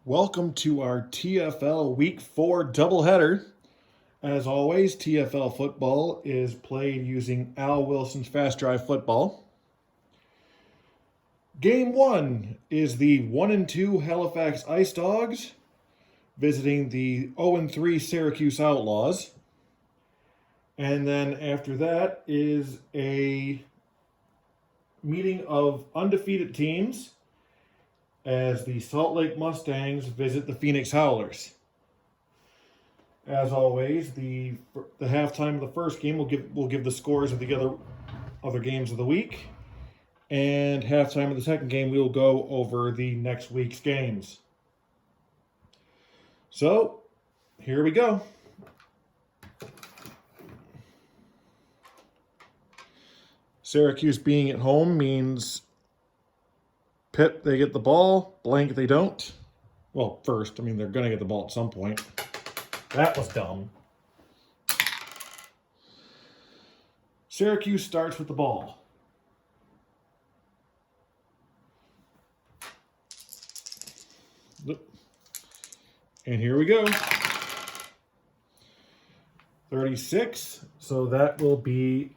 Welcome to our TFL Week 4 doubleheader. As always, TFL football is played using Al Wilson's Fast Drive football. Game 1 is the 1-2 Halifax Ice Dogs visiting the 0-3 Syracuse Outlaws. And then after that is a meeting of undefeated teams as the Salt Lake Mustangs visit the Phoenix Howlers. As always, the halftime of the first game will give the scores of the other games of the week, and halftime of the second game we will go over the next week's games. So, here we go. Syracuse being at home means Pitt, they get the ball. Blank, they don't. Well, first, they're going to get the ball at some point. That was dumb. Syracuse starts with the ball. And here we go. 36. So that will be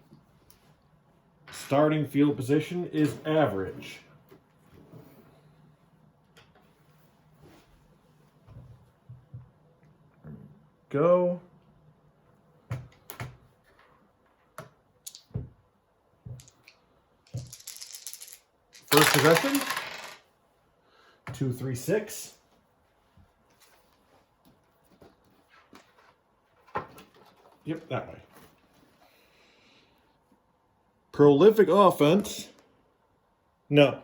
starting field position is average. Go. First possession. 2-3-6. Yep, that way. Prolific offense. No.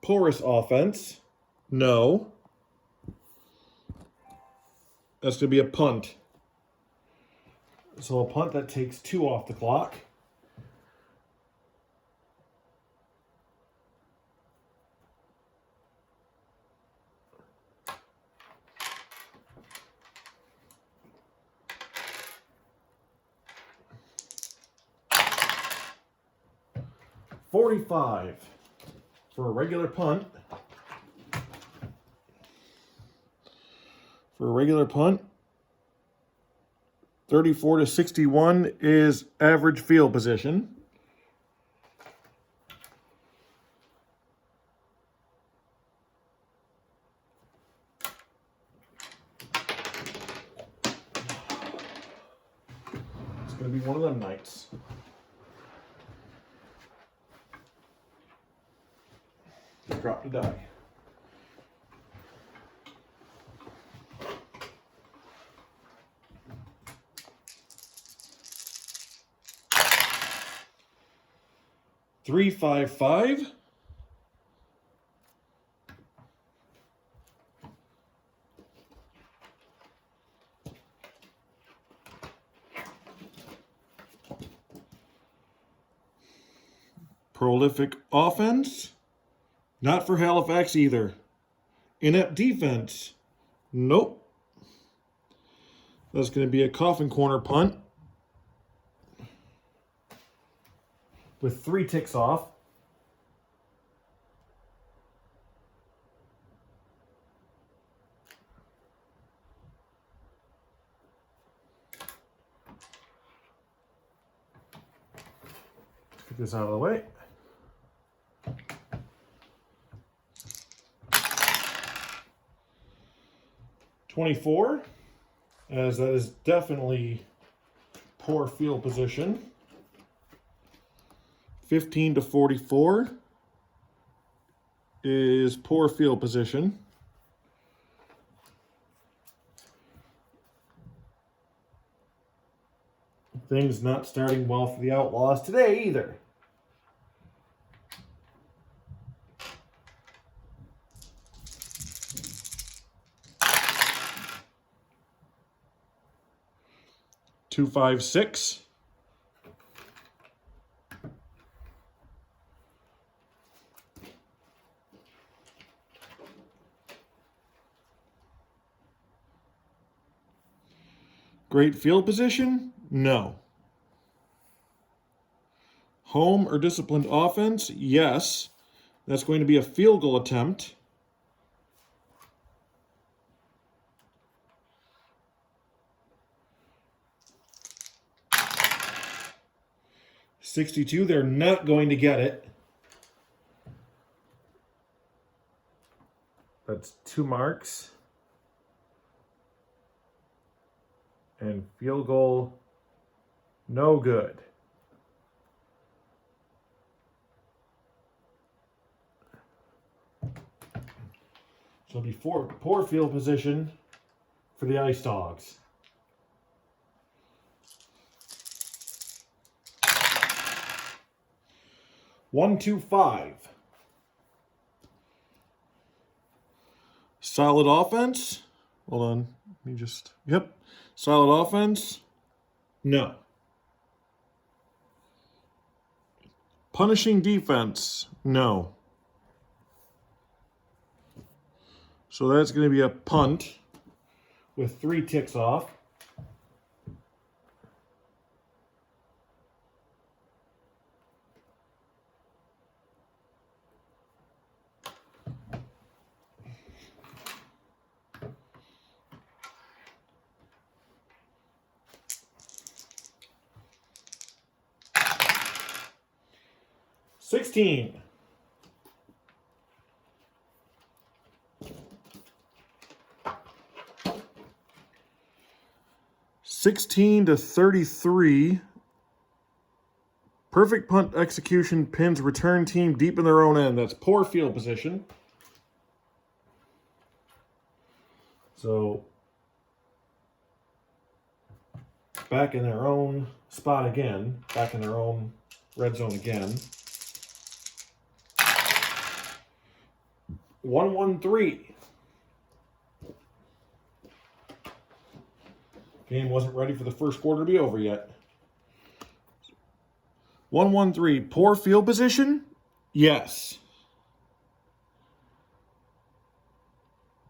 Porous offense. No. That's going to be a punt. So a punt that takes 2 off the clock. $45 for a regular punt. For a regular punt, 34-61 is average field position. It's going to be one of them nights. Drop to die. $355. Prolific offense. Not for Halifax either. Inept defense. Nope. That's going to be a coffin corner punt with 3 ticks off. Get this out of the way. $24, as that is definitely poor field position. 15-44 is poor field position. Things not starting well for the Outlaws today either. $256. Great field position? No. Home or disciplined offense? Yes. That's going to be a field goal attempt. .62, they're not going to get it. That's 2 marks. And field goal, no good. So it'll be poor field position for the Ice Dogs. One, 2, 5. Solid offense. Hold on. Let me just. Yep. Solid offense. No. Punishing defense. No. So that's going to be a punt with 3 ticks off. $16. $16-33. Perfect punt execution pins return team deep in their own end. That's poor field position. So back in their own spot again. Back in their own red zone again. 1-1-3. Game wasn't ready for the first quarter to be over yet. 1-1-3. Poor field position? Yes.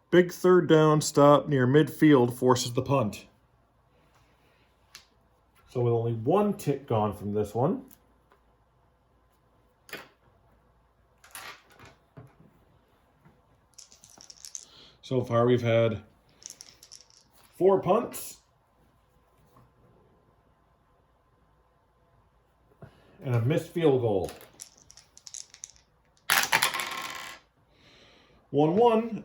Big third down stop near midfield forces the punt. So with only 1 tick gone from this one. So far we've had 4 punts and a missed field goal. 1-1.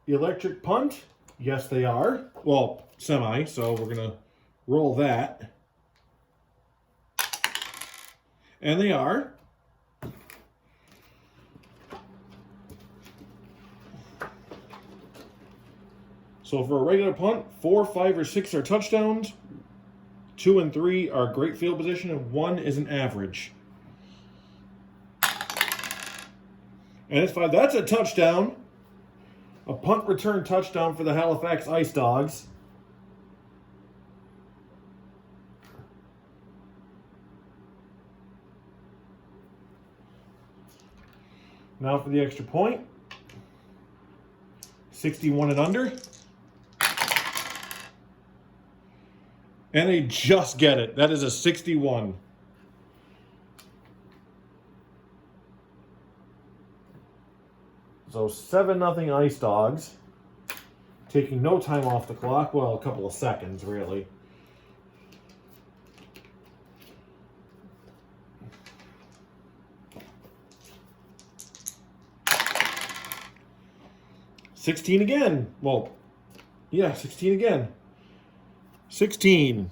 Electric punt? Yes, they are. Well, semi, so we're going to roll that. And they are. So for a regular punt, 4, 5, or 6 are touchdowns. 2 and 3 are great field position, and 1 is an average. And it's 5. That's a touchdown. A punt return touchdown for the Halifax Ice Dogs. Now for the extra point. 61 and under. And they just get it. That is a 61. So 7-0 Ice Dogs. Taking no time off the clock. Well, a couple of seconds, really. $16 again. Well, yeah, 16 again. 16.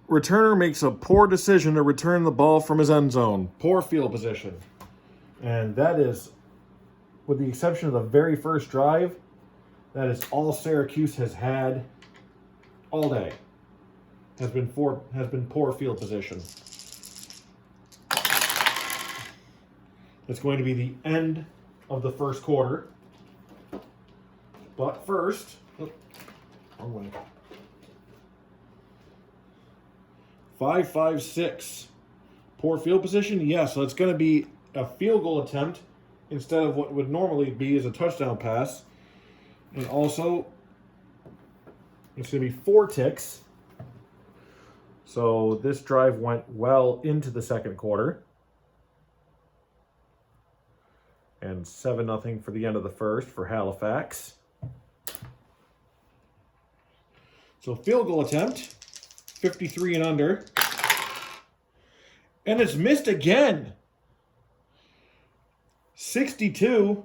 Returner makes a poor decision to return the ball from his end zone. Poor field position. And that is, with the exception of the very first drive, that is all Syracuse has had all day. Has been poor field position. It's going to be the end of the first quarter. But first, wrong way. 5-5-6. Poor field position? Yes, so it's going to be a field goal attempt instead of what would normally be as a touchdown pass. And also, it's going to be 4 ticks. So this drive went well into the second quarter. And 7-0 for the end of the first for Halifax. So field goal attempt, 53 and under. And it's missed again. 62.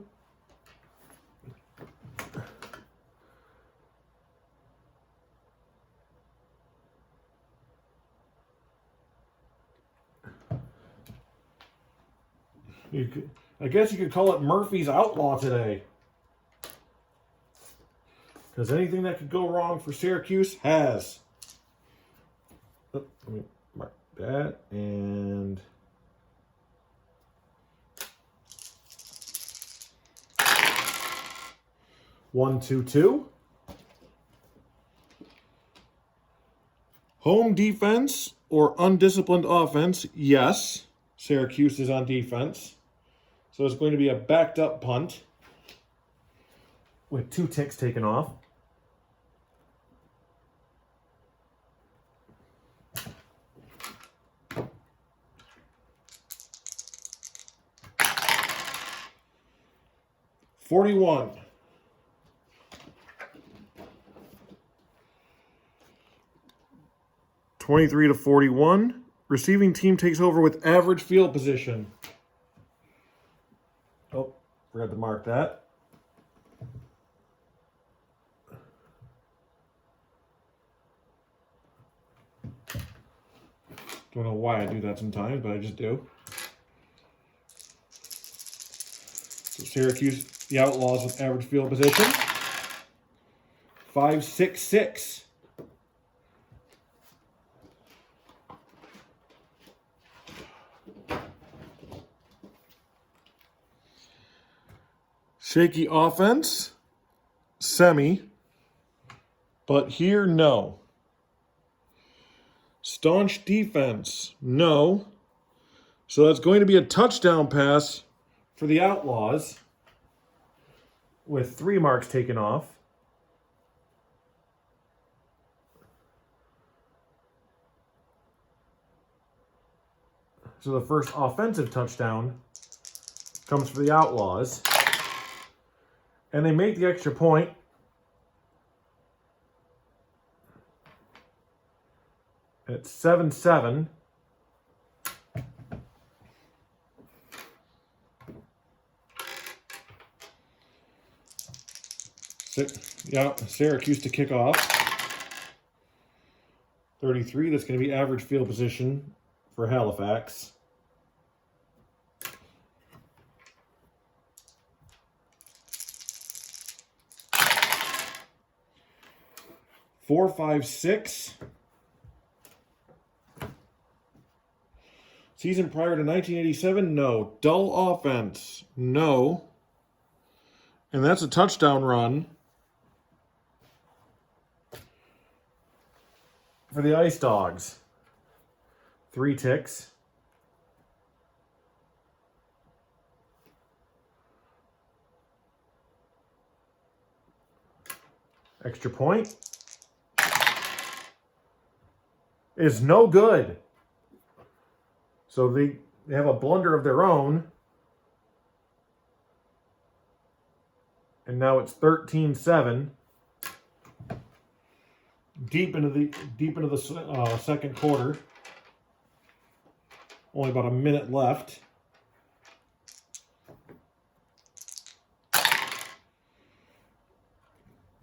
I guess you could call it Murphy's Outlaw today. Because anything that could go wrong for Syracuse has. Let me mark that. And 1-2-2. Home defense or undisciplined offense? Yes. Syracuse is on defense. So it's going to be a backed up punt with 2 ticks taken off. .41. (23-41). Receiving team takes over with average field position. Oh, forgot to mark that. Don't know why I do that sometimes, but I just do. So Syracuse, the Outlaws with average field position. 5-6-6. Shaky offense, semi, but here, no. Staunch defense, no. So that's going to be a touchdown pass for the Outlaws with 3 marks taken off. So the first offensive touchdown comes for the Outlaws. And they make the extra point. It's 7-7. Yeah, Syracuse to kick off. 33, that's going to be average field position for Halifax. 4-5-6. Season prior to 1987, no. Dull offense, no. And that's a touchdown run for the Ice Dogs. 3 ticks. Extra point is no good. So they have a blunder of their own. And now it's 13-7. Deep into the second quarter. Only about a minute left.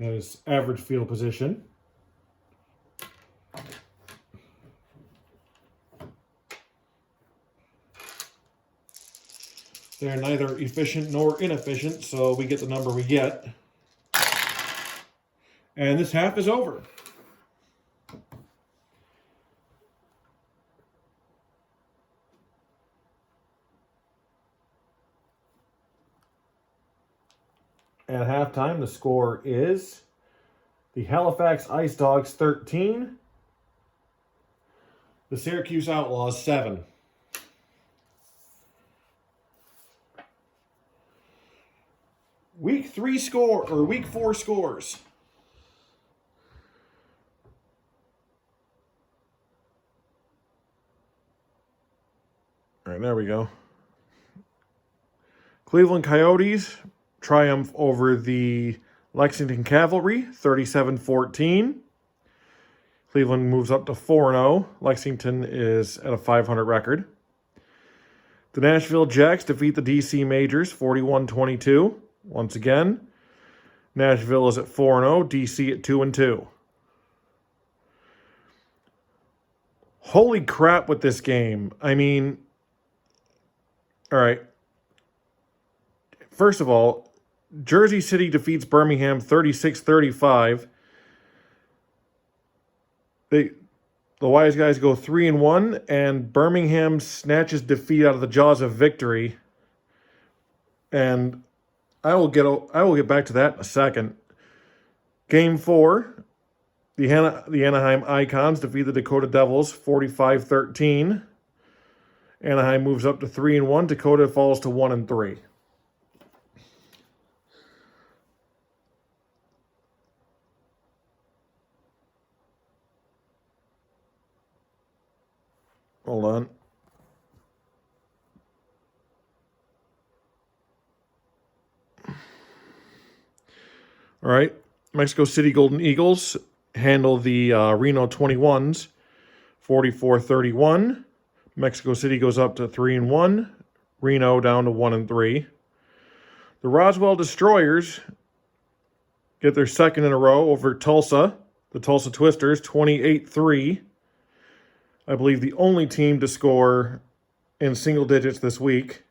That is average field position. They're neither efficient nor inefficient, so we get the number we get. And this half is over. At halftime, the score is the Halifax Ice Dogs 13, the Syracuse Outlaws 7. Week 4 scores. All right, there we go. Cleveland Coyotes triumph over the Lexington Cavalry, 37-14. Cleveland moves up to 4-0. Lexington is at a 500 record. The Nashville Jacks defeat the DC Majors, 41-22. Once again, Nashville is at 4-0, DC at 2-2. Holy crap with this game. I mean, all right. First of all, Jersey City defeats Birmingham 36-35. The Wise Guys go 3-1, and Birmingham snatches defeat out of the jaws of victory. And I will get back to that in a second. Game 4, the Anaheim Icons defeat the Dakota Devils 45-13. Anaheim moves up to 3-1. Dakota falls to 1-3. Hold on. All right. Mexico City Golden Eagles handle the Reno 21s 44-31. Mexico City goes up to 3-1. Reno down to 1-3. The Roswell Destroyers get their second in a row over Tulsa. The Tulsa Twisters 28-3. I believe the only team to score in single digits this week.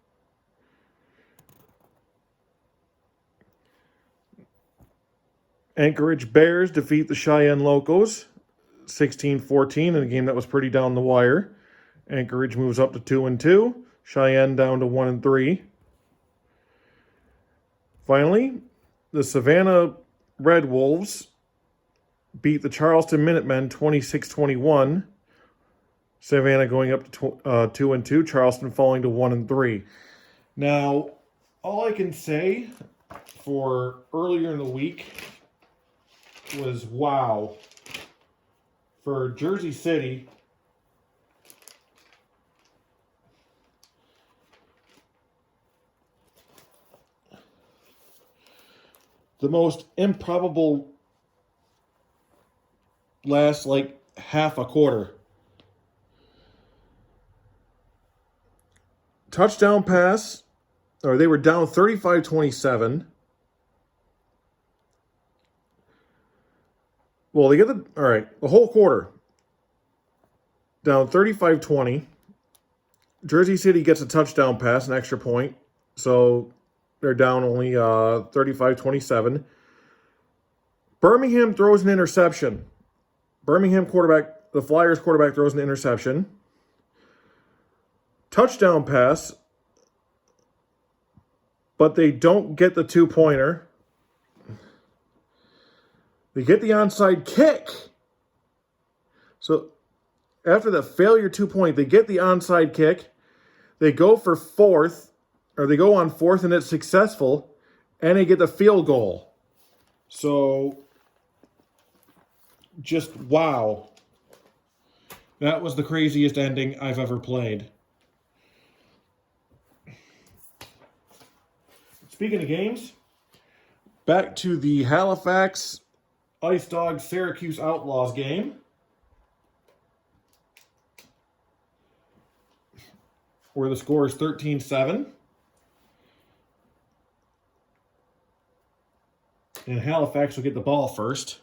Anchorage Bears defeat the Cheyenne Locos 16-14 in a game that was pretty down the wire. Anchorage moves up to 2-2. Cheyenne down to 1-3. Finally, the Savannah Red Wolves beat the Charleston Minutemen 26-21. Savannah going up to 2-2. Charleston falling to 1-3. Now, all I can say for earlier in the week was wow. For Jersey City, the most improbable last half a quarter. Touchdown pass, or they were down 35-27. Well, they get the whole quarter down 35-20. Jersey City gets a touchdown pass, an extra point. So they're down only 35-27. Birmingham throws an interception. The Flyers quarterback throws an interception. Touchdown pass, but they don't get the two-pointer. They get the onside kick. So after the failure 2-point, they get the onside kick. They go for they go on fourth and it's successful, and they get the field goal. So just wow. That was the craziest ending I've ever played. Speaking of games, back to the Halifax Ice Dogs Syracuse Outlaws game. Where the score is 13-7. And Halifax will get the ball first.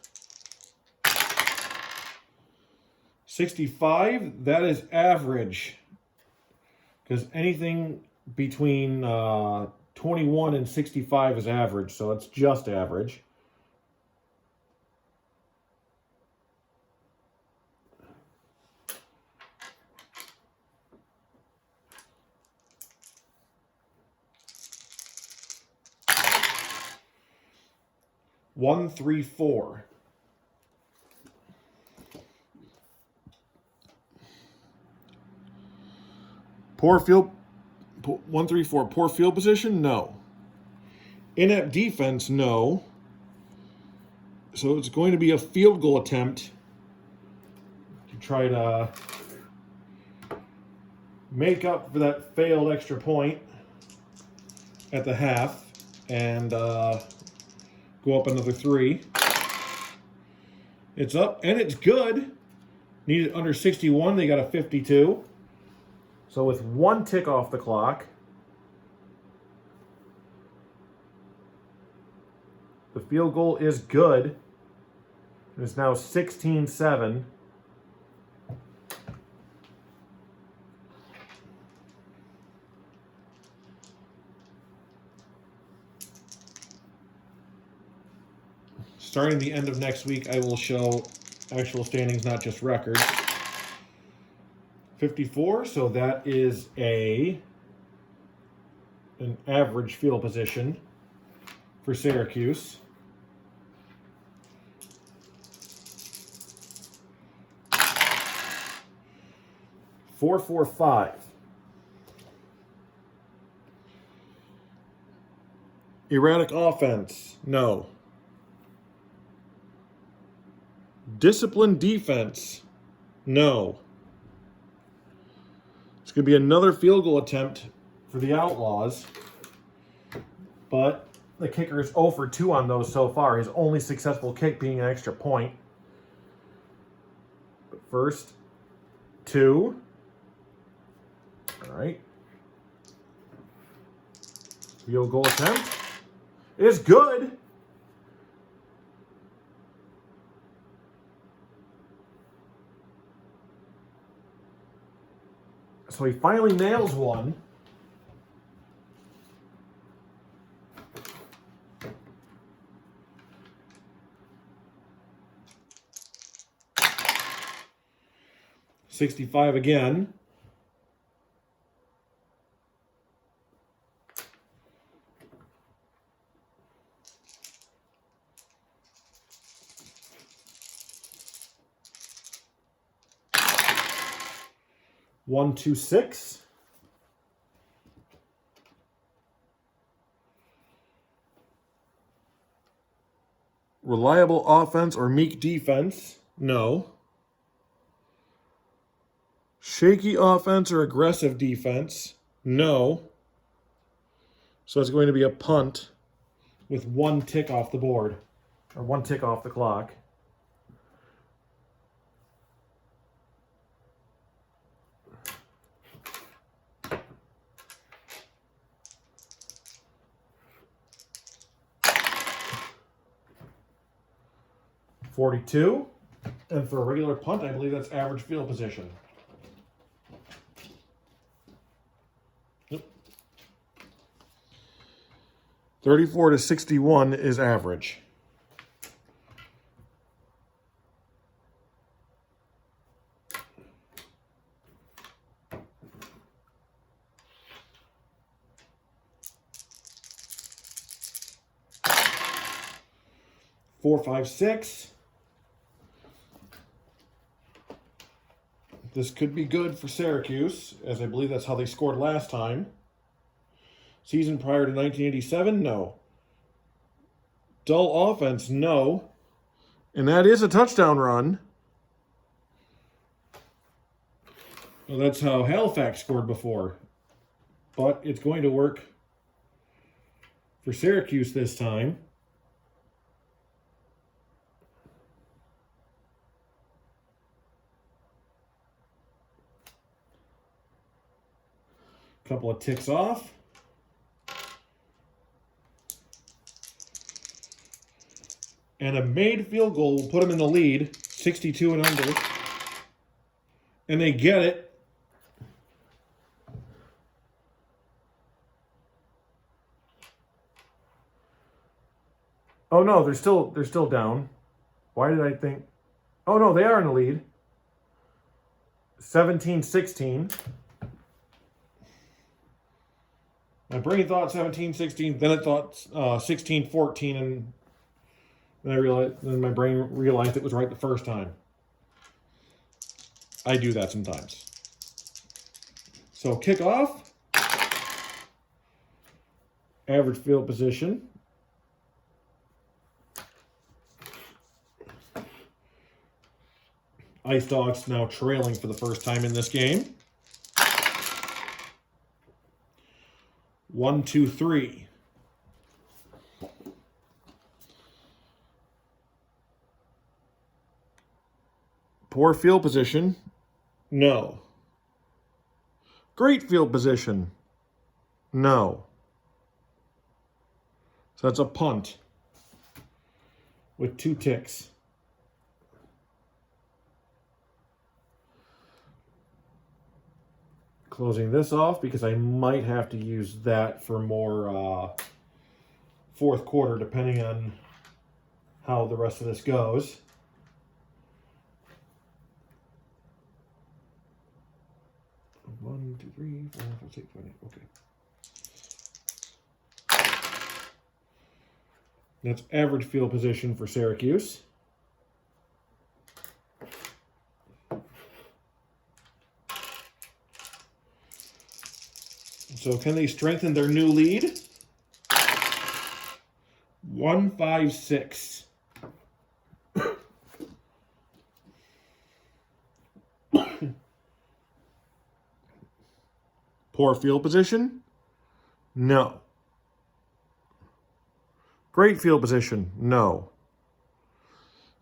65, that is average. Because anything between 21 and 65 is average, so it's just average. One, 3, 4. Poor field. 1, 3, 4. Poor field position? No. Inept defense? No. So it's going to be a field goal attempt to try to make up for that failed extra point at the half and go up another 3. It's up and it's good. Needed under 61. They got a 52. So with 1 tick off the clock, the field goal is good. It's now 16-7. Starting the end of next week, I will show actual standings, not just records. 54, so that is an average field position for Syracuse. Four, 4, 5. Erratic offense, no. Disciplined defense, no. It's going to be another field goal attempt for the Outlaws, but the kicker is 0 for 2 on those so far. His only successful kick being an extra point. But first, 2. All right. Field goal attempt is good. So he finally nails one. $65 again. One, 2, 6. Reliable offense or meek defense? No. Shaky offense or aggressive defense? No. So it's going to be a punt with 1 tick off the board, or 1 tick off the clock. $42, and for a regular punt, I believe that's average field position. Yep. 34-61 is average. Four, 5, 6. This could be good for Syracuse, as I believe that's how they scored last time. Season prior to 1987, no. Dull offense, no. And that is a touchdown run. Well, that's how Halifax scored before. But it's going to work for Syracuse this time. Couple of ticks off. And a made field goal will put them in the lead, 62 and under. And they get it. Oh no, they're still down. Why did I think? Oh no, they are in the lead. 17-16. My brain thought 17-16, then it thought 16-14, and then my brain realized it was right the first time. I do that sometimes. So kickoff, average field position. Ice Dogs now trailing for the first time in this game. 1, 2, 3. Poor field position. No. Great field position. No. So that's a punt with 2 ticks. Closing this off because I might have to use that for more fourth quarter, depending on how the rest of this goes. One, two, three, 4, 5, 6, 7, 8. Okay. That's average field position for Syracuse. So can they strengthen their new lead? 1-5-6. Poor field position? No. Great field position? No.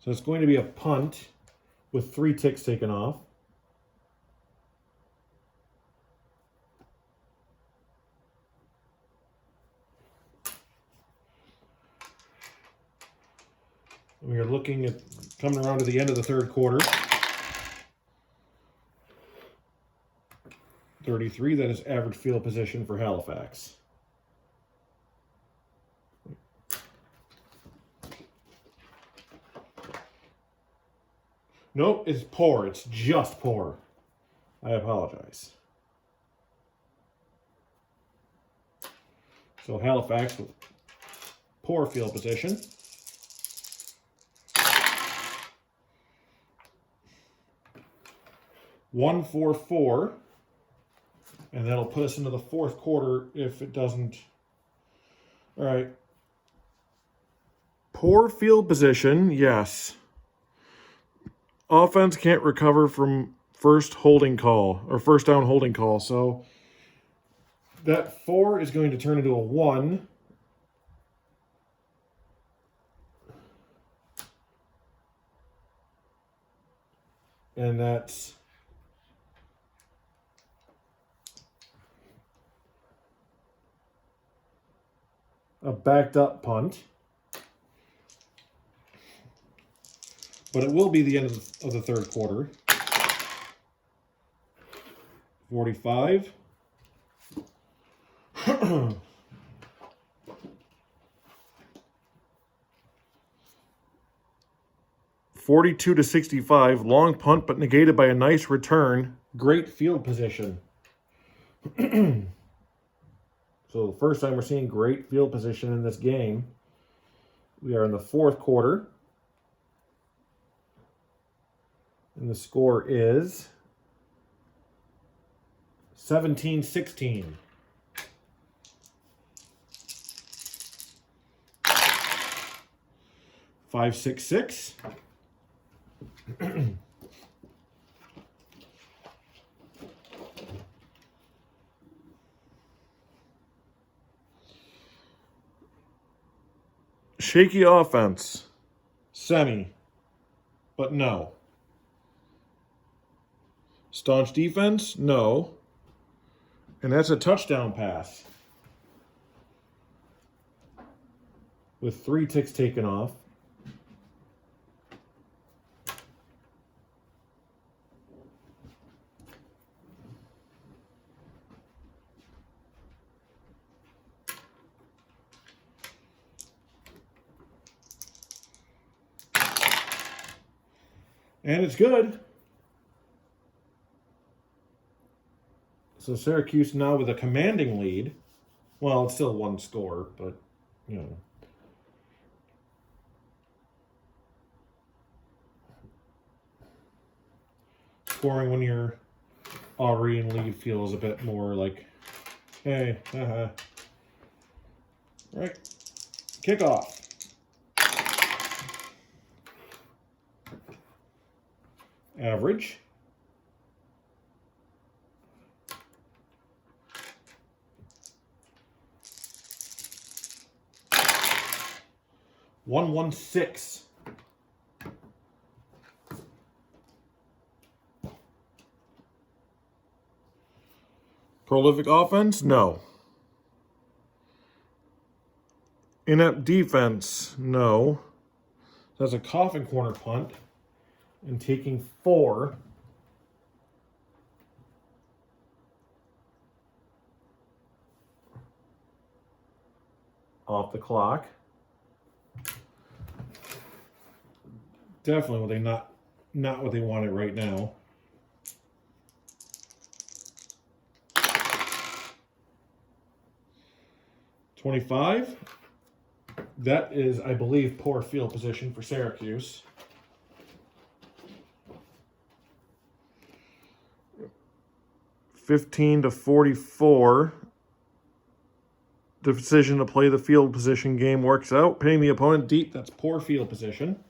So it's going to be a punt with 3 ticks taken off. We are looking at coming around to the end of the third quarter. 33, that is average field position for Halifax. Nope, it's poor. It's just poor. I apologize. So Halifax with poor field position. One, 4, 4. And that'll put us into the fourth quarter if it doesn't. All right. Poor field position, yes. Offense can't recover from first holding call or first down holding call. So that 4 is going to turn into a 1. And that's a backed up punt. But it will be the end of the third quarter. 45. 42-65. Long punt, but negated by a nice return. Great field position. So the first time we're seeing great field position in this game. We are in the fourth quarter. And the score is 17-16. Five, 6, 6. Shaky offense. Semi. But no. Staunch defense? No. And that's a touchdown pass. With 3 ticks taken off. And it's good. So Syracuse now with a commanding lead. Well, it's still 1 score, but, you know. Scoring when you're already in lead feels a bit more like, hey, All right, kickoff. Average. 116. Prolific offense? No. Inept defense? No. That's a coffin corner punt. And taking 4. Off the clock. Definitely what they not what they wanted right now. $25. That is, I believe, poor field position for Syracuse. $15-44. The decision to play the field position game works out. Pitting the opponent deep, that's poor field position.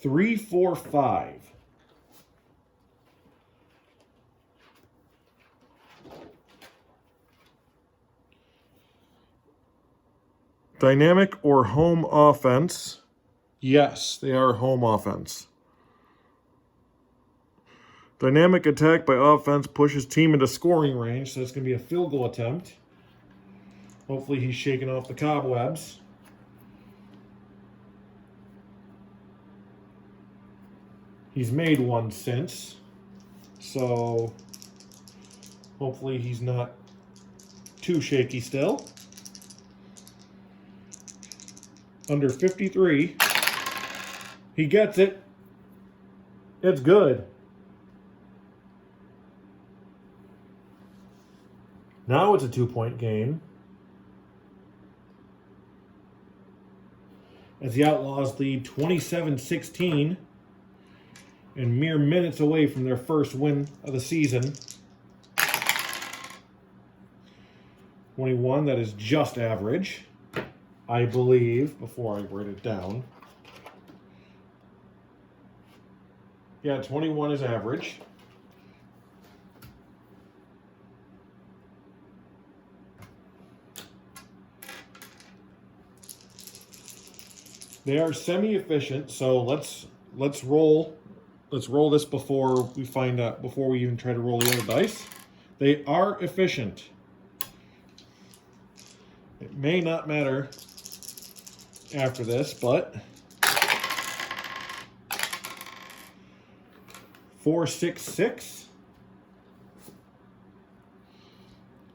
Three, 4, 5. Dynamic or home offense? Yes, they are home offense. Dynamic attack by offense pushes team into scoring range, so it's going to be a field goal attempt. Hopefully he's shaking off the cobwebs. He's made one since, so hopefully he's not too shaky still. Under 53. He gets it. It's good. Now it's a 2-point game, as the Outlaws lead 27-16 and mere minutes away from their first win of the season. 21, that is just average, I believe, before I write it down. Yeah, 21 is average. They are semi-efficient, so let's roll this before we find out, before we even try to roll the other dice. They are efficient. It may not matter after this, but 4, 6, 6.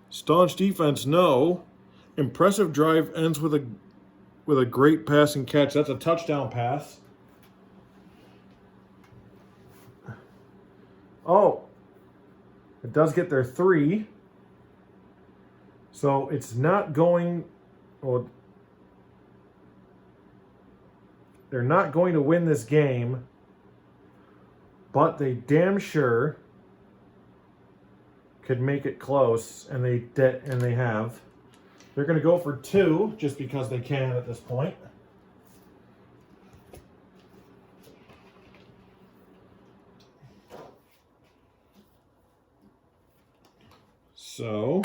Staunch defense, no. Impressive drive ends with a great passing catch. That's a touchdown pass. Oh, it does get their 3. So it's not going, well, they're not going to win this game, but they damn sure could make it close, and they have. They're going to go for 2 just because they can at this point. So,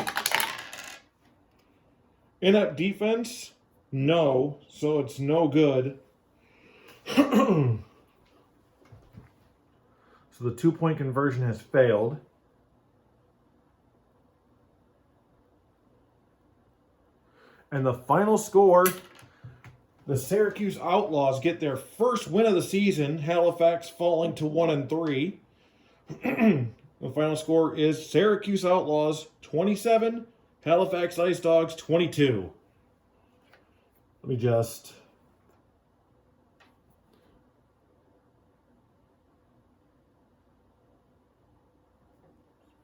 inept defense, no, so it's no good. So the 2-point conversion has failed. And the final score, the Syracuse Outlaws get their first win of the season, Halifax falling to 1-3. The final score is Syracuse Outlaws 27, Halifax Ice Dogs 22. Let me just...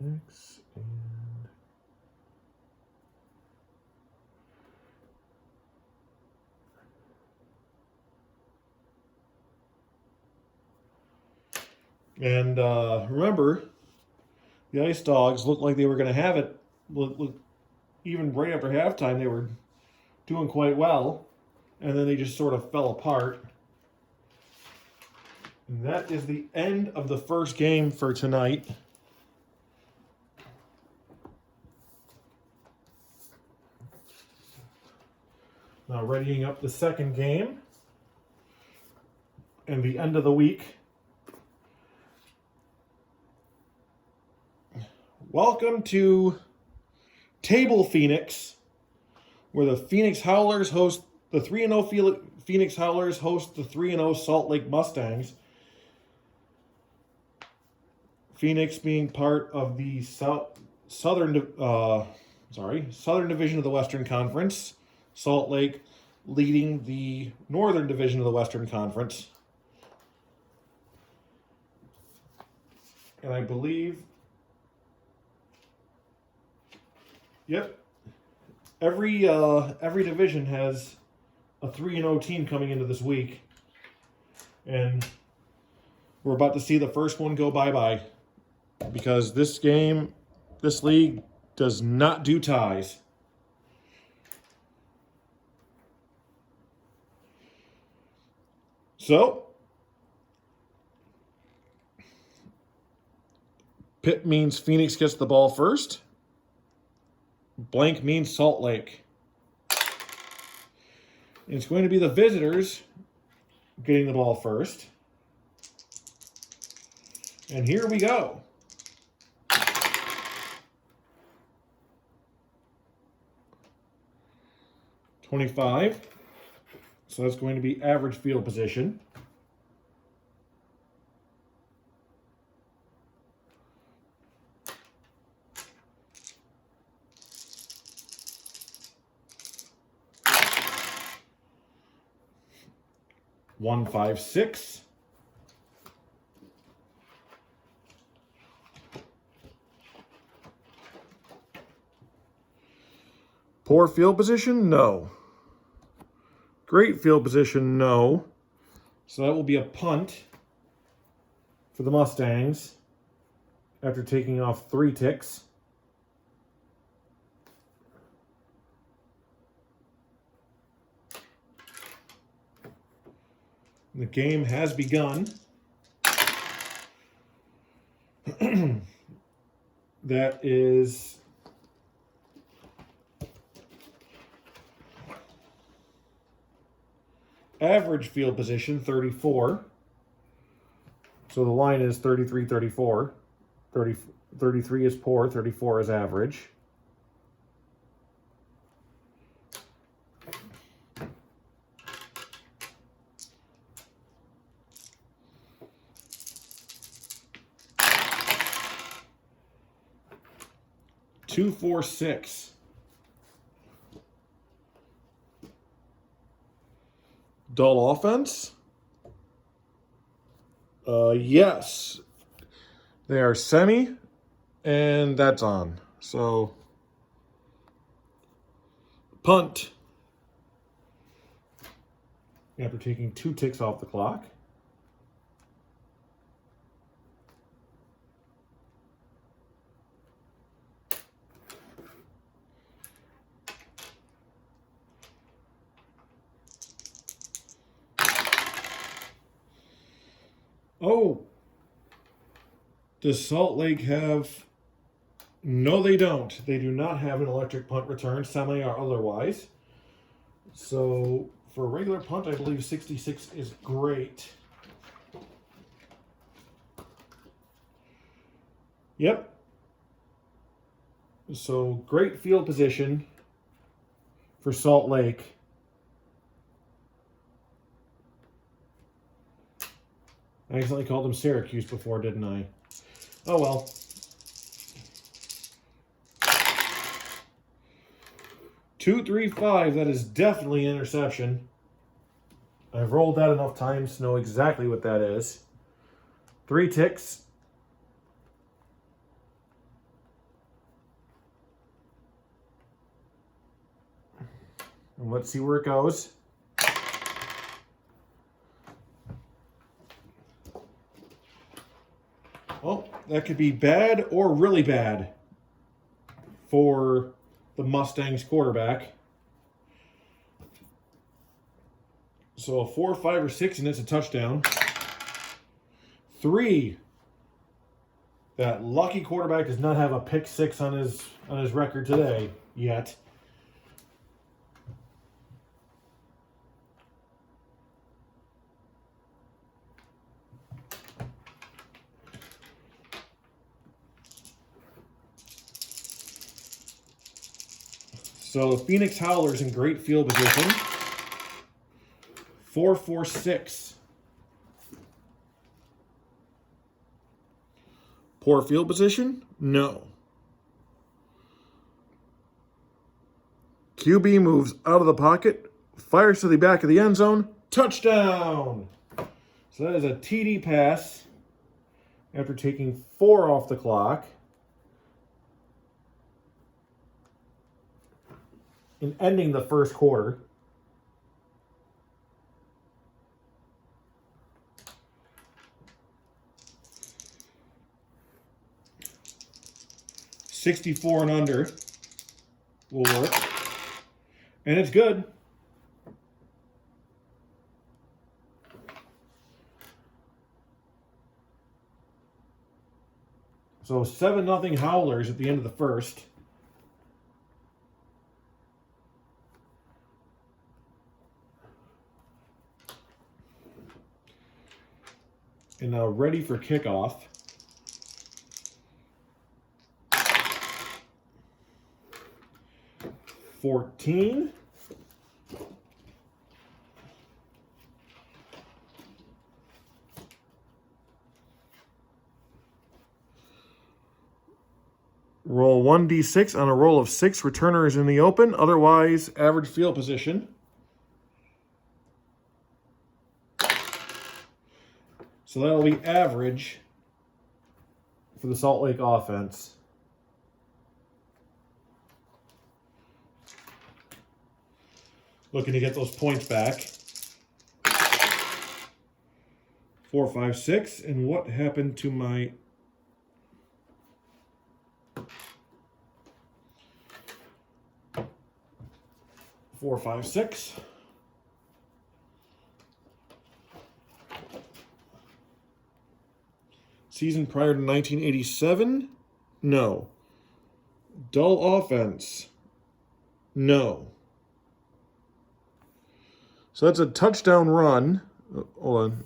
X and remember, the Ice Dogs looked like they were going to have it. Even right after halftime, they were doing quite well. And then they just sort of fell apart. And that is the end of the first game for tonight. Now readying up the second game and the end of the week. Welcome to Table Phoenix, where the Phoenix Howlers host the 3-0 Phoenix Howlers host the 3-0 Salt Lake Mustangs. Phoenix being part of the Southern Division of the Western Conference. Salt Lake leading the Northern Division of the Western Conference. And I believe, yep, every division has a 3-0 team coming into this week. And we're about to see the first one go bye-bye. Because this league does not do ties. So, pit means Phoenix gets the ball first. Blank means Salt Lake. And it's going to be the visitors getting the ball first. And here we go. .25. So that's going to be average field position. .156. Poor field position? No. Great field position? No. So that will be a punt for the Mustangs after taking off 3 ticks. The game has begun. That is average field position, 34. So the line is 33, 34. 33 is poor, 34 is average. Two, 4, 6. Dull offense? Yes. They are semi, and that's on. So, punt. After taking 2 ticks off the clock. Oh, does Salt Lake have... No, they don't. They do not have an electric punt return, semi or otherwise. So, for a regular punt, I believe 66 is great. Yep. So, great field position for Salt Lake. I accidentally called them Syracuse before, didn't I? Oh well. Two, 3, 5. That is definitely an interception. I've rolled that enough times to know exactly what that is. 3 ticks. And let's see where it goes. Well, that could be bad or really bad for the Mustangs quarterback. So a 4, 5, or 6, and it's a touchdown. 3. That lucky quarterback does not have a pick 6 on his record today yet. So the Phoenix Howlers in great field position. 4-4-6. Poor field position? No. QB moves out of the pocket, fires to the back of the end zone, touchdown! So that is a TD pass after taking 4 off the clock. And ending the first quarter. $64 and under will work. And it's good. So 7-0 Howlers at the end of the first. And now ready for kickoff. $14. Roll 1d6 on a roll of 6 returners in the open. Otherwise, average field position. So that'll be average for the Salt Lake offense. Looking to get those points back. 4, 5, 6. And what happened to my... Four, 5, 6. Season prior to 1987? No. Dull offense? No. So that's a touchdown run. Hold on.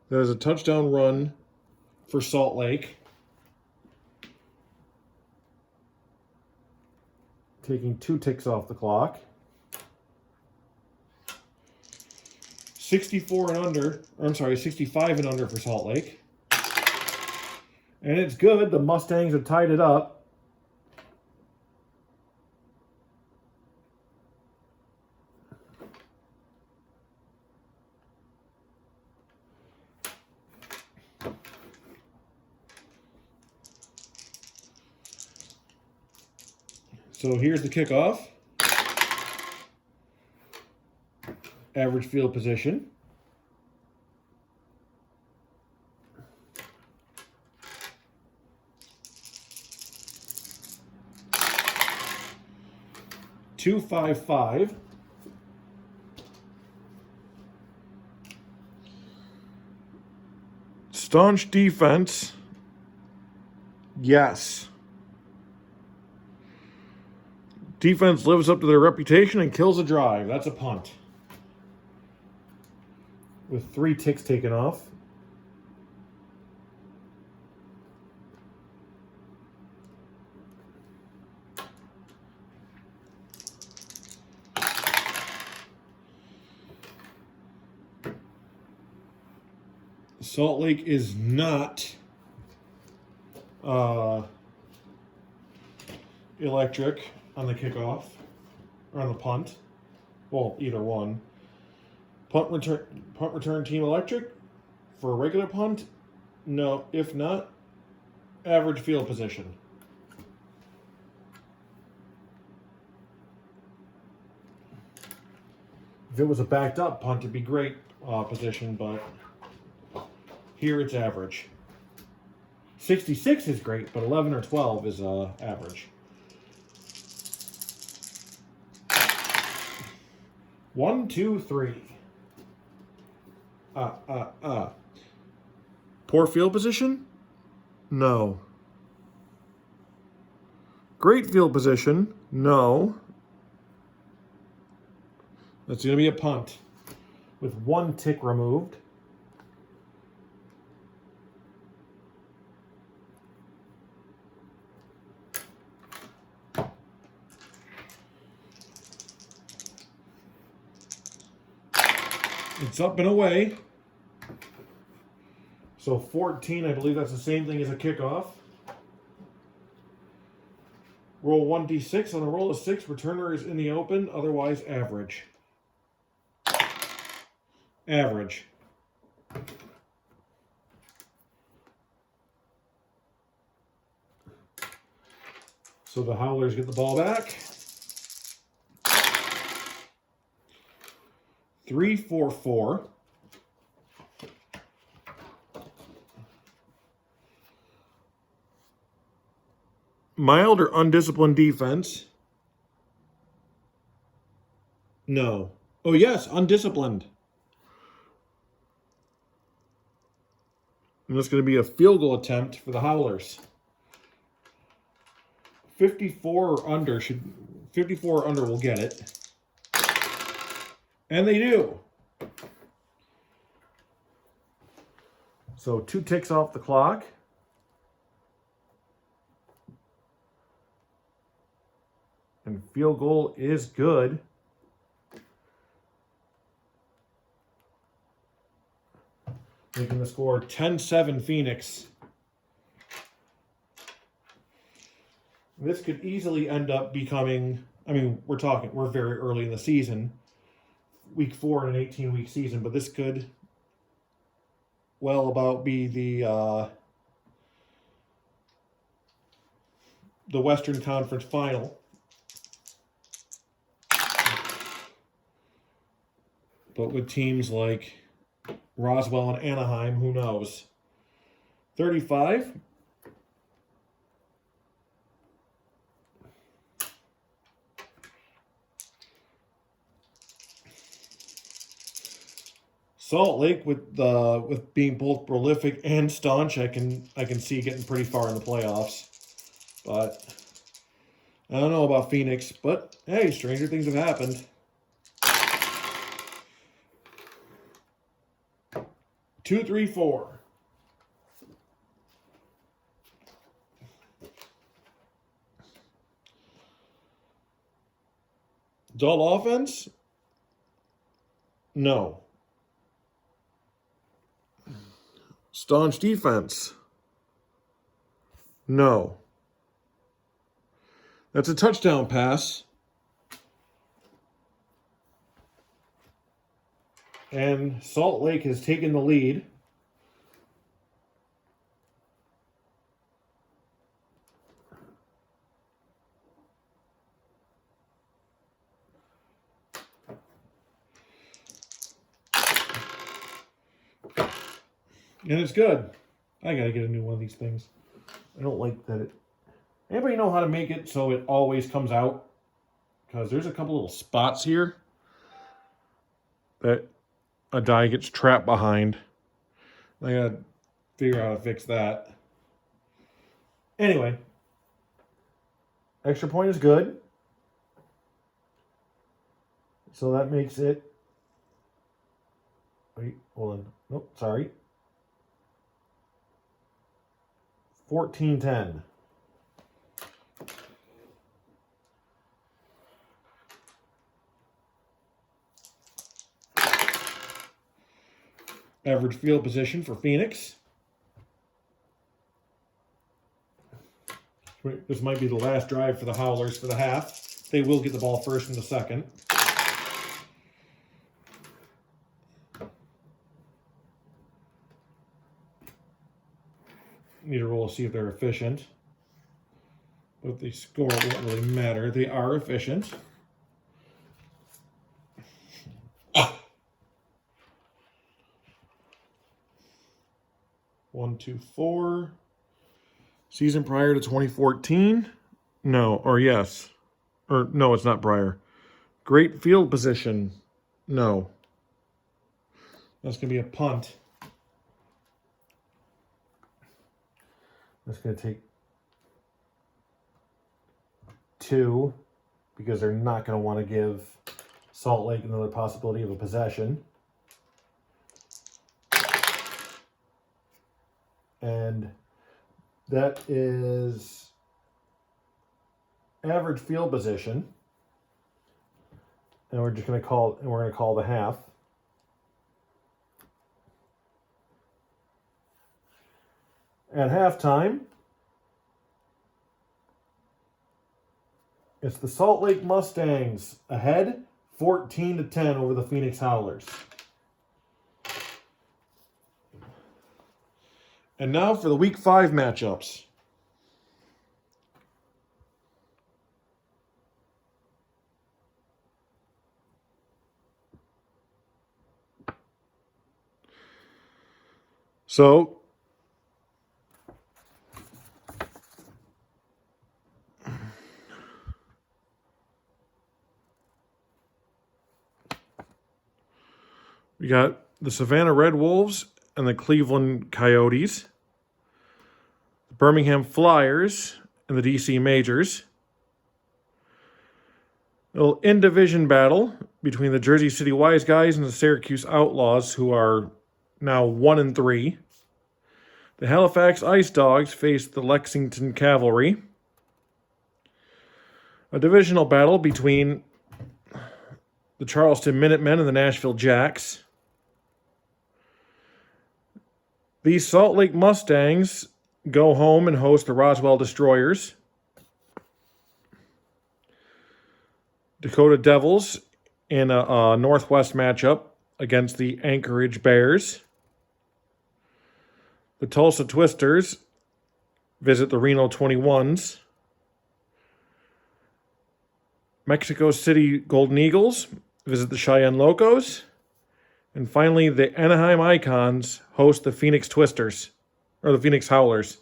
That is a touchdown run for Salt Lake. Taking 2 ticks off the clock. 65 and under for Salt Lake. And it's good. The Mustangs have tied it up. So here's the kickoff. Average field position. Two, 5, 5. Staunch defense. Yes. Defense lives up to their reputation and kills a drive. That's a punt. With 3 ticks taken off. Salt Lake is not electric on the kickoff or on the punt. Well, either one. Punt return team electric for a regular punt? No. If not, average field position. If it was a backed up punt, it'd be great position, but here it's average. 66 is great, but 11 or 12 is average. 1, 2, 3. Poor field position? No. Great field position? No. That's going to be a punt with 1 tick removed. It's up and away. So 14, I believe that's the same thing as a kickoff. Roll 1d6. On a roll of 6, returner is in the open, otherwise average. Average. So the Howlers get the ball back. 3-4-4. Mild or undisciplined defense? No. Oh, yes, undisciplined. And that's going to be a field goal attempt for the Howlers. 54 or under will get it. And they do. So 2 ticks off the clock. And field goal is good. Making the score 10-7 Phoenix. This could easily end up becoming, I mean, we're very early in the season. Week 4 in an 18-week season, but this could well about be the Western Conference Final. But with teams like Roswell and Anaheim, who knows? 35. Salt Lake with being both prolific and staunch, I can see getting pretty far in the playoffs. But I don't know about Phoenix, but hey, stranger things have happened. 2-3-4. Dull offense? No. Staunch defense? No. That's a touchdown pass. And Salt Lake has taken the lead. And it's good. I gotta get a new one of these things. I don't like that it... Anybody know how to make it so it always comes out? Because there's a couple little spots here that a die gets trapped behind. I gotta figure out how to fix that. Anyway. Extra point is good. So that makes it... Wait, hold on. Nope, sorry. 14-10. Average field position for Phoenix. This might be the last drive for the Howlers for the half. They will get the ball first in the second. Need a roll to see if they're efficient. But if they score, it won't really matter. They are efficient. One, two, four. Season prior to 2014? No, or yes. Or no, it's not prior. Great field position? No. That's going to be a punt. That's going to take 2 because they're not going to want to give Salt Lake another possibility of a possession. And that is average field position. And we're just going to call the half. At halftime, it's the Salt Lake Mustangs ahead 14-10 over the Phoenix Howlers. And now for the Week 5 matchups. So, we got the Savannah Red Wolves and the Cleveland Coyotes, the Birmingham Flyers and the DC Majors, a little in-division battle between the Jersey City Wise Guys and the Syracuse Outlaws, who are now 1-3. The Halifax Ice Dogs face the Lexington Cavalry. A divisional battle between the Charleston Minutemen and the Nashville Jacks. The Salt Lake Mustangs go home and host the Roswell Destroyers. Dakota Devils in a Northwest matchup against the Anchorage Bears. The Tulsa Twisters visit the Reno 21s. Mexico City Golden Eagles visit the Cheyenne Locos. And finally, the Anaheim Icons host the Phoenix Twisters, or the Phoenix Howlers.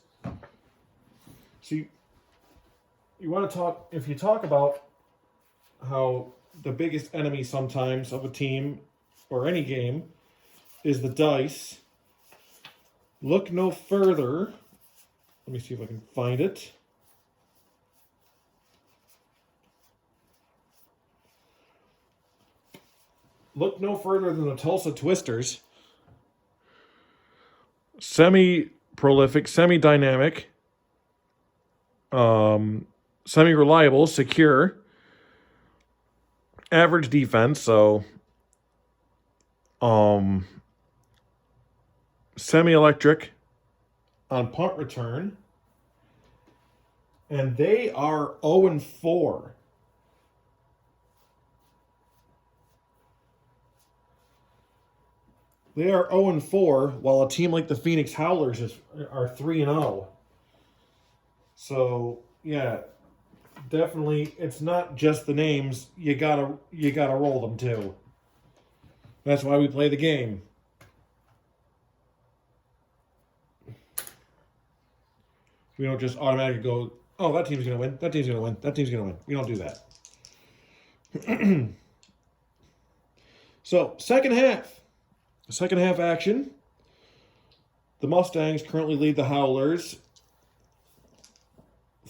See, you want to talk, if you talk about how the biggest enemy sometimes of a team or any game is the dice, look no further. Let me see if I can find it. Look no further than the Tulsa Twisters. Semi-prolific, semi-dynamic, semi-reliable, secure, average defense, so semi-electric on punt return. And they are 0-4. They are 0-4, while a team like the Phoenix Howlers are 3-0. So, yeah, definitely, it's not just the names. You gotta roll them too. That's why we play the game. We don't just automatically go, oh, that team's gonna win. That team's gonna win. That team's gonna win. We don't do that. So, second half action. The Mustangs currently lead the Howlers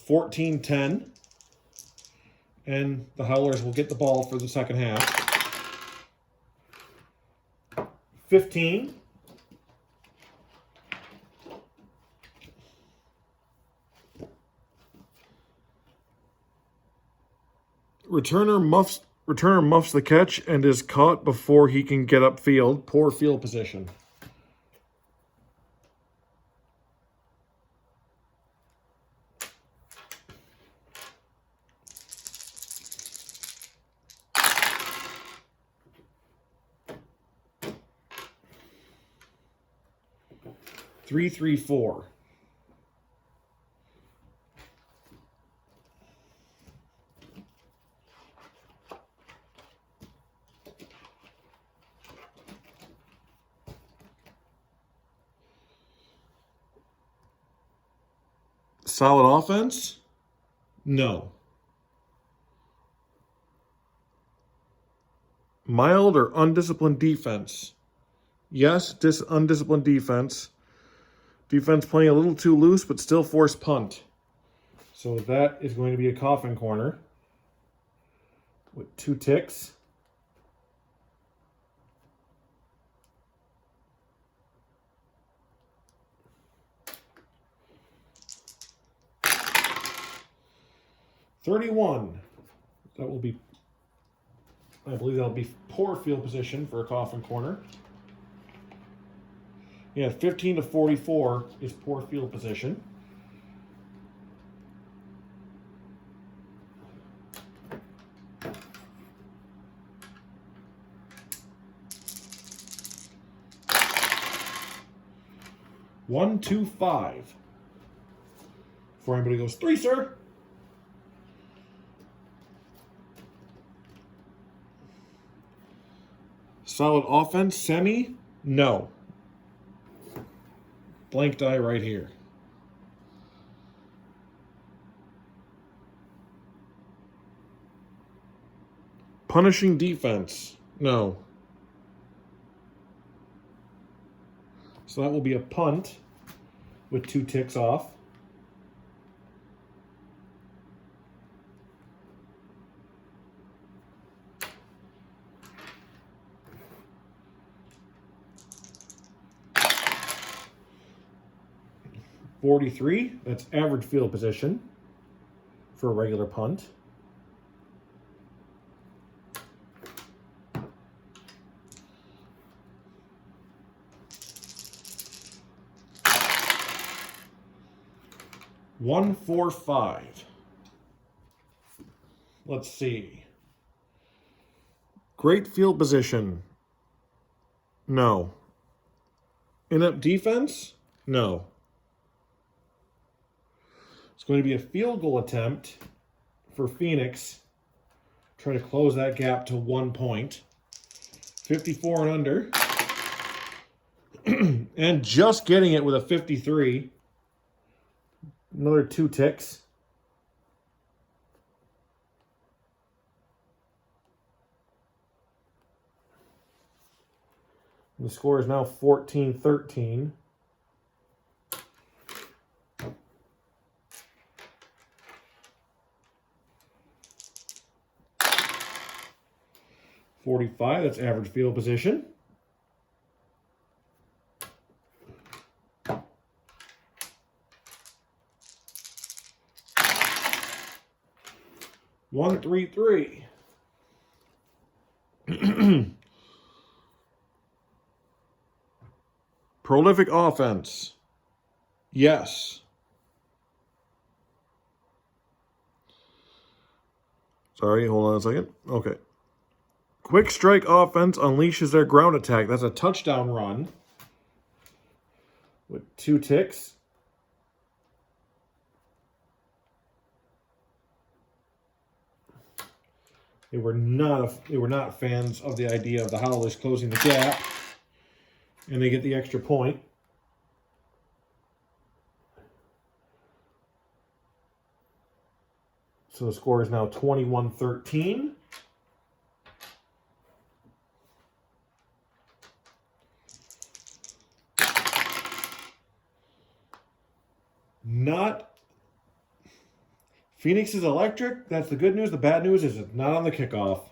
14-10. And the Howlers will get the ball for the second half. 15. Returner muffs the catch and is caught before he can get upfield. Poor field position. Three, 4. Solid offense? No. Mild or undisciplined defense? Yes, undisciplined defense. Defense playing a little too loose, but still forced punt. So that is going to be a coffin corner with 2 ticks. $31. That will be, I believe that'll be poor field position for a coffin corner. Yeah, 15 to 44 is poor field position. One, 2, 5. Before anybody goes, 3, sir. Solid offense, semi, no. Blank die right here. Punishing defense, no. So that will be a punt with 2 ticks off. $43, that's average field position for a regular punt. One, 4, 5. Let's see. Great field position. No. Inept defense? No. It's going to be a field goal attempt for Phoenix. Trying to close that gap to 1 point. 54 and under. And just getting it with a 53. Another 2 ticks. The score is now 14-13. $45, that's average field position. One, 3, 3. Prolific offense. Yes. Sorry, hold on a second. Okay. Quick strike offense unleashes their ground attack. That's a touchdown run with 2 ticks. They were not fans of the idea of the Howlers closing the gap, and they get the extra point. So the score is now 21-13. Phoenix is electric. That's the good news. The bad news is it's not on the kickoff.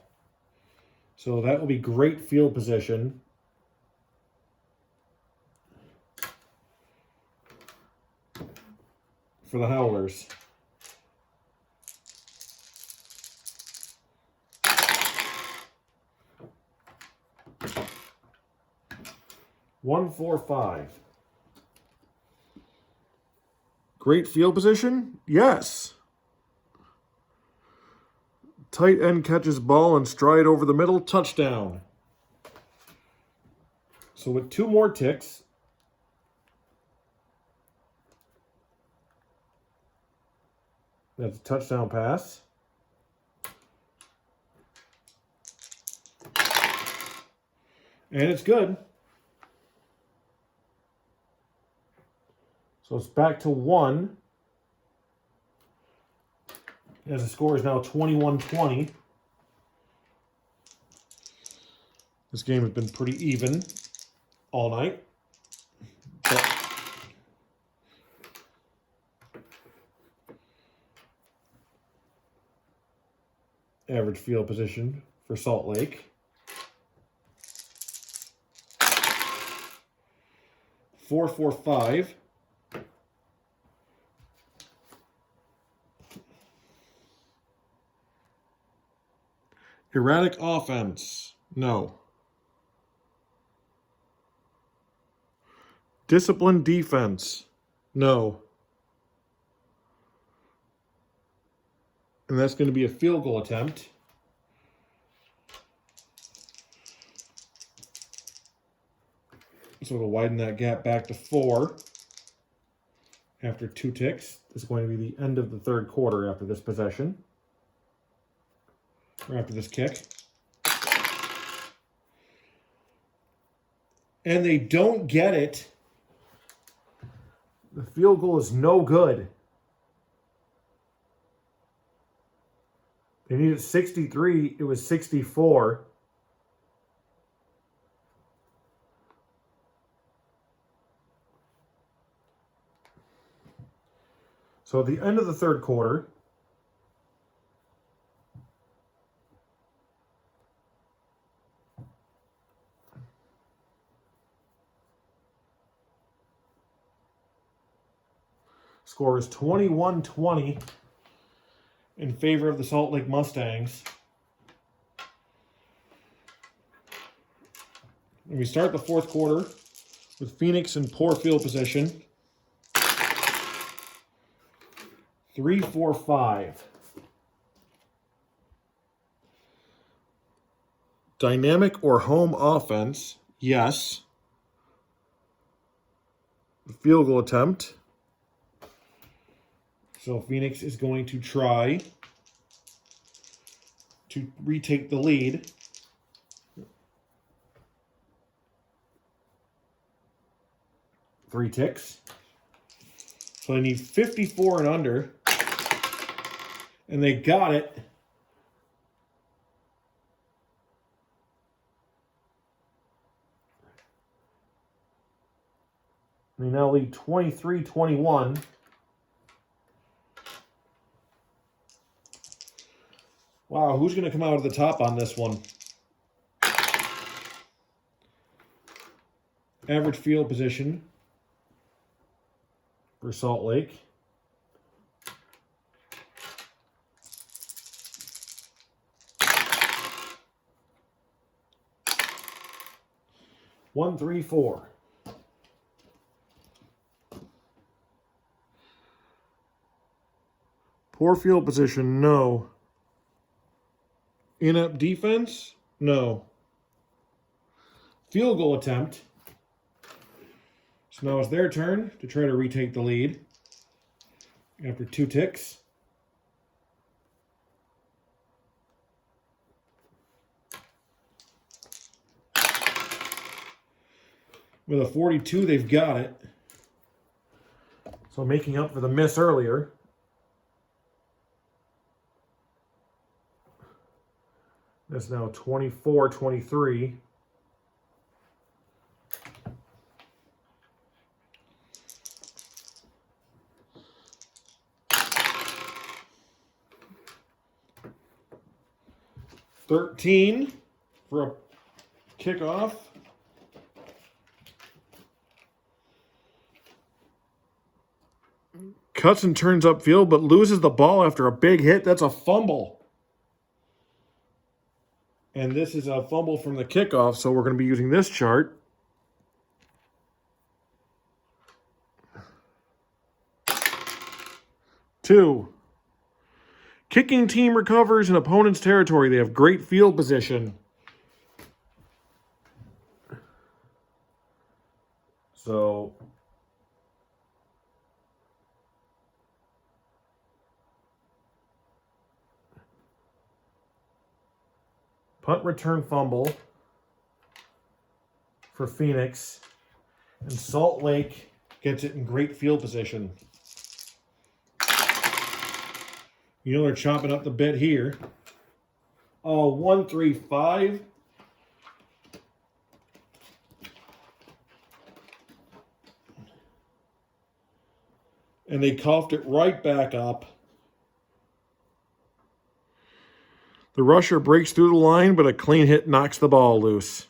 So that will be great field position. For the Howlers. One, 4, 5. Great field position? Yes. Tight end catches ball and stride over the middle. Touchdown. So with 2 more ticks. That's a touchdown pass. And it's good. So it's back to 1. As the score is now 21-20. This game has been pretty even. all night. Average field position for Salt Lake. 4-4-5. Erratic offense. No. Disciplined defense. No. And that's going to be a field goal attempt. So it'll widen that gap back to 4 after 2 ticks. This is going to be the end of the third quarter after this possession. Or after this kick. And they don't get it. The field goal is no good. They needed 63. It was 64. So at the end of the third quarter, score is 21-20 in favor of the Salt Lake Mustangs. And we start the fourth quarter with Phoenix in poor field position. 3-4-5. Dynamic or home offense? Yes. Field goal attempt. So Phoenix is going to try to retake the lead. Three ticks. So they need 54 and under. And they got it. They now lead 23-21. Wow, who's going to come out of the top on this one? Average field position for Salt Lake. One, 3, 4. Poor field position, no. Inept defense, no. Field goal attempt. So now it's their turn to try to retake the lead after 2 ticks. With a 42, they've got it. So making up for the miss earlier. That's now 24-23. $13 for a kickoff. Cuts and turns upfield, but loses the ball after a big hit. That's a fumble. And this is a fumble from the kickoff, so we're going to be using this chart. Two. Kicking team recovers in opponent's territory. They have great field position. So punt return fumble for Phoenix. And Salt Lake gets it in great field position. You know they're chopping up the bit here. Oh, 1-3-5. and they coughed it right back up. The rusher breaks through the line, but a clean hit knocks the ball loose.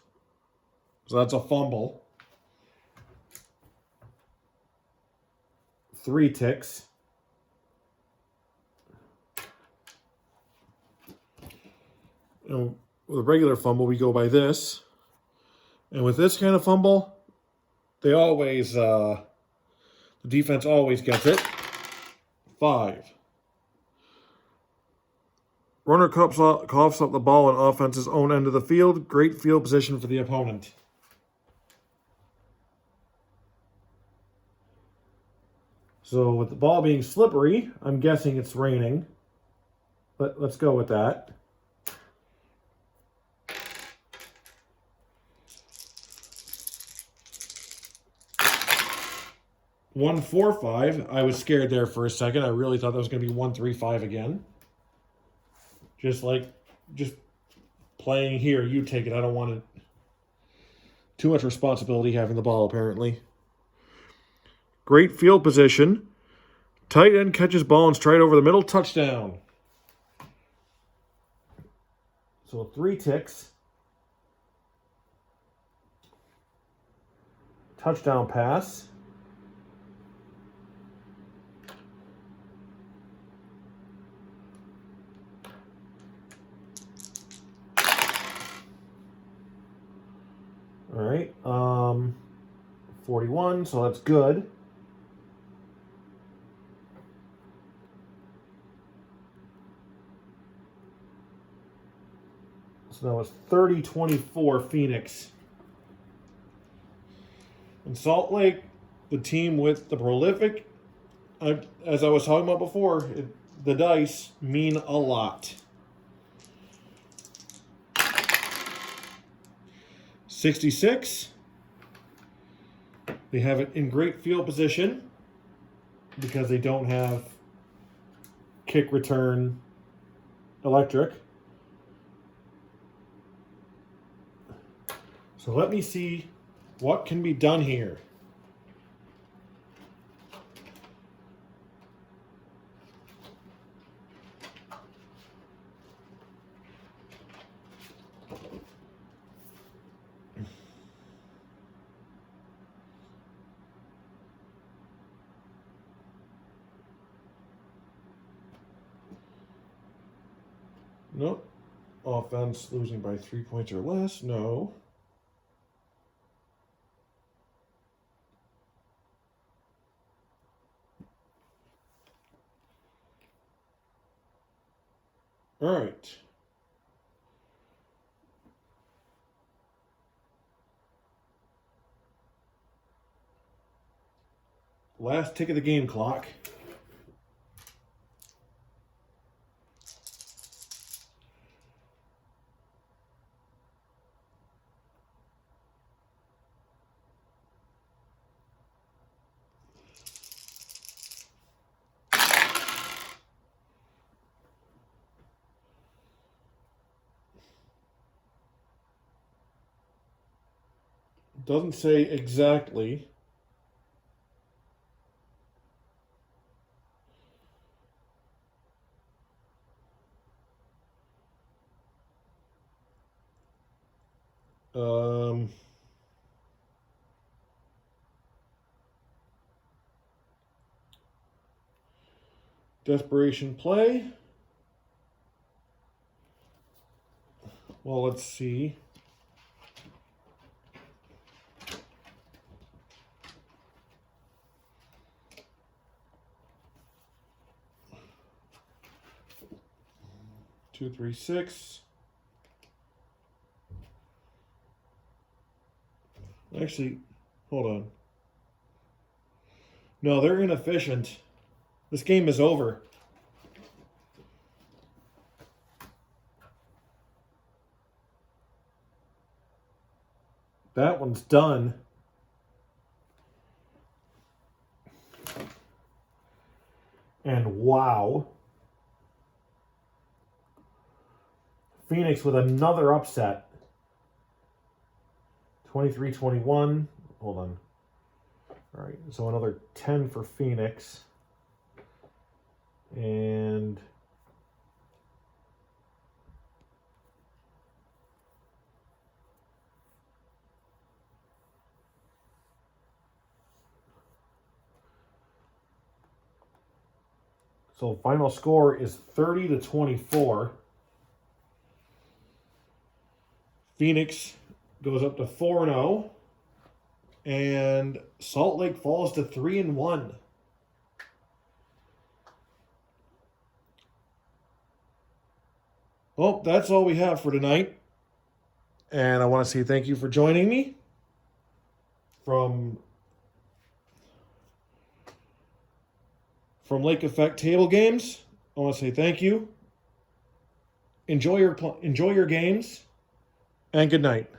So that's a fumble. 3 ticks. And with a regular fumble, we go by this. And with this kind of fumble, they always, the defense always gets it. 5. Runner coughs up the ball on offense's own end of the field. Great field position for the opponent. So with the ball being slippery, I'm guessing it's raining. Let's go with that. (1-4-5). I was scared there for a second. I really thought that was going to be 1-3-5 again. Just playing here, you take it. I don't want too much responsibility having the ball, apparently. Great field position. Tight end catches ball and straight over the middle. Touchdown. So 3 ticks. Touchdown pass. All right, 41, so that's good. So now it's 30-24 Phoenix. In Salt Lake, the team with the prolific, as I was talking about before, the dice mean a lot. 66. They have it in great field position because they don't have kick return electric. So let me see what can be done here. Nope. Offense losing by 3 points or less. No. All right. Last tick of the game clock. Doesn't say exactly. Desperation play. Well, let's see. Two, 3, 6. Actually, hold on. No, they're inefficient. This game is over. That one's done. And wow. Phoenix with another upset. 23-21. Hold on. All right, so another 10 for Phoenix. And so final score is 30-24. Phoenix goes up to 4-0. And Salt Lake falls to 3-1. Well, that's all we have for tonight. And I want to say thank you for joining me from Lake Effect Table Games. I want to say thank you. Enjoy your games, and good night.